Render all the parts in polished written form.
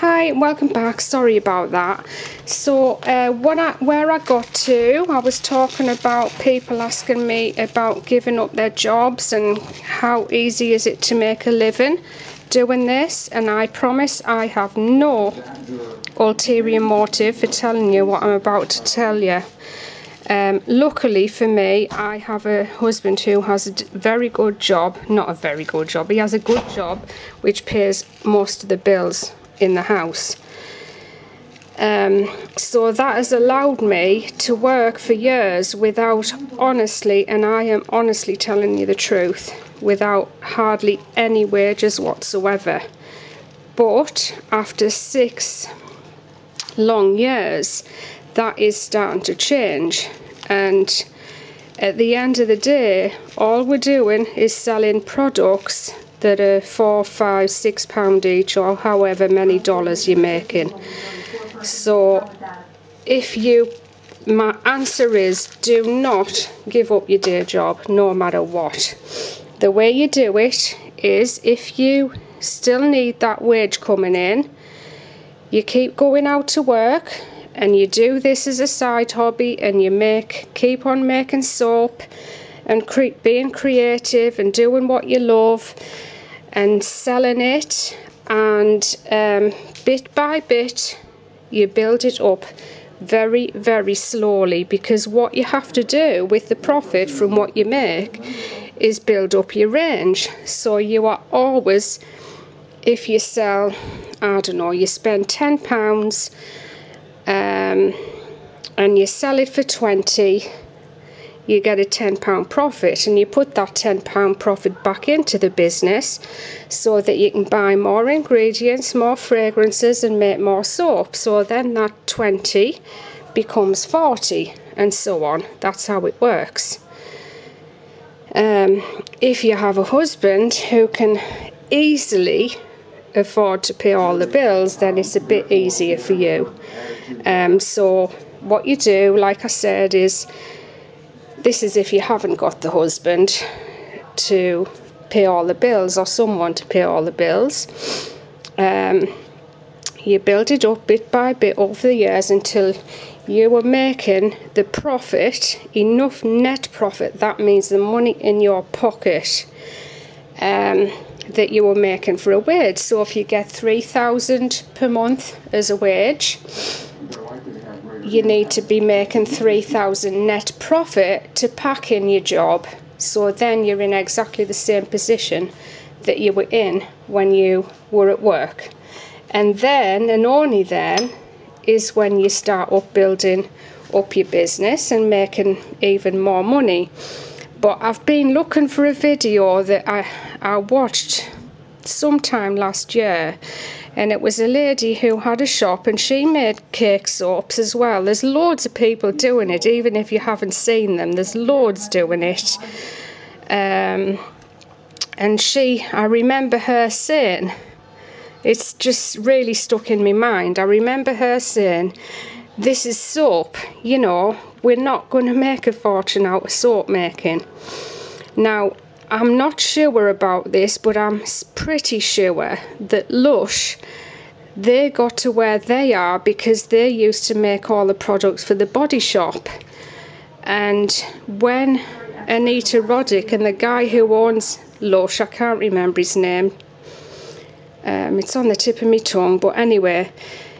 Hi, welcome back. Sorry about that. So where I got to, I was talking about people asking me about giving up their jobs and how easy is it to make a living doing this, and I promise I have no ulterior motive for telling you what I'm about to tell you. Luckily for me, I have a husband who has a very good job. Not a very good job, he has a good job which pays most of the bills in the house. So that has allowed me to work for years without, honestly, and I am honestly telling you the truth, without hardly any wages whatsoever. But after 6 long years, that is starting to change, and at the end of the day, all we're doing is selling products that are £4, £5, £6 each, or however many dollars you're making. So my answer is, do not give up your day job no matter what. The way you do it is, if you still need that wage coming in, you keep going out to work and you do this as a side hobby, and you keep on making soap and being creative and doing what you love and selling it, and bit by bit you build it up very, very slowly, because what you have to do with the profit from what you make is build up your range. So you are always, if you sell, I don't know, you spend £10 and you sell it for 20, you get a £10 profit, and you put that £10 profit back into the business so that you can buy more ingredients, more fragrances, and make more soap. So then that 20 becomes 40, and so on. That's how it works. If you have a husband who can easily afford to pay all the bills, then it's a bit easier for you. So what you do, like I said, is, this is if you haven't got the husband to pay all the bills, or someone to pay all the bills. You build it up bit by bit over the years until you are making the profit, enough net profit, that means the money in your pocket, that you were making for a wage. So if you get $3,000 per month as a wage, you need to be making $3,000 net profit to pack in your job. So then you're in exactly the same position that you were in when you were at work. And then, and only then, is when you start building up your business and making even more money. But I've been looking for a video that I watched sometime last year, and it was a lady who had a shop, and she made cake soaps as well. There's loads of people doing it, even if you haven't seen them. There's loads doing it. And I remember her saying, it's just really stuck in my mind. I remember her saying, this is soap, we're not going to make a fortune out of soap making. Now, I'm not sure about this, but I'm pretty sure that Lush, they got to where they are because they used to make all the products for the Body Shop. And when Anita Roddick and the guy who owns Lush, I can't remember his name, it's on the tip of my tongue, but anyway,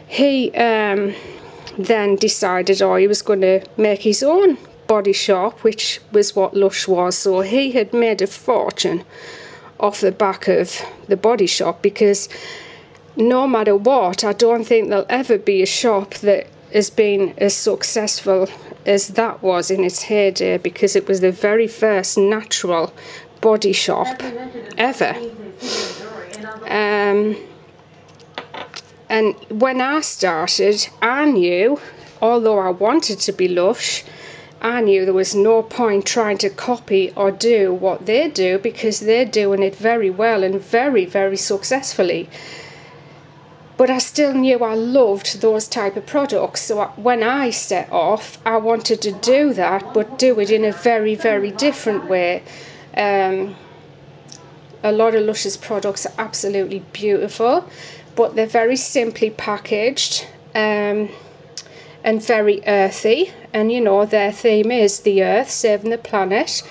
he then decided he was going to make his own Body Shop, which was what Lush was. So he had made a fortune off the back of the Body Shop, because no matter what, I don't think there'll ever be a shop that has been as successful as that was in its heyday, because it was the very first natural body shop ever. And when I started, I knew, although I wanted to be Lush, I knew there was no point trying to copy or do what they do, because they're doing it very well and very, very successfully. But I still knew I loved those type of products. So when I set off, I wanted to do that, but do it in a very, very different way. A lot of Lush's products are absolutely beautiful, but they're very simply packaged, and very earthy, and you know their theme is the earth, saving the planet.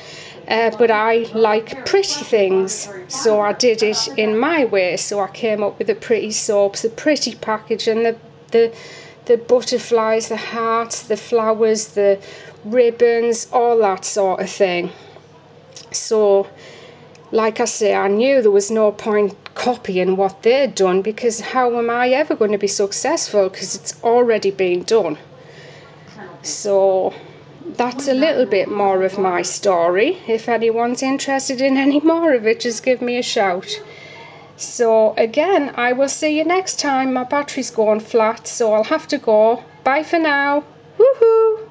But I like pretty things, so I did it in my way. So I came up with the pretty soaps, the pretty package, and the butterflies, the hearts, the flowers, the ribbons, all that sort of thing. So like I say, I knew there was no point copying what they'd done, because how am I ever going to be successful, because it's already been done. So that's a little bit more of my story. If anyone's interested in any more of it, just give me a shout. So again, I will see you next time. My battery's going flat, so I'll have to go. Bye for now. Woohoo!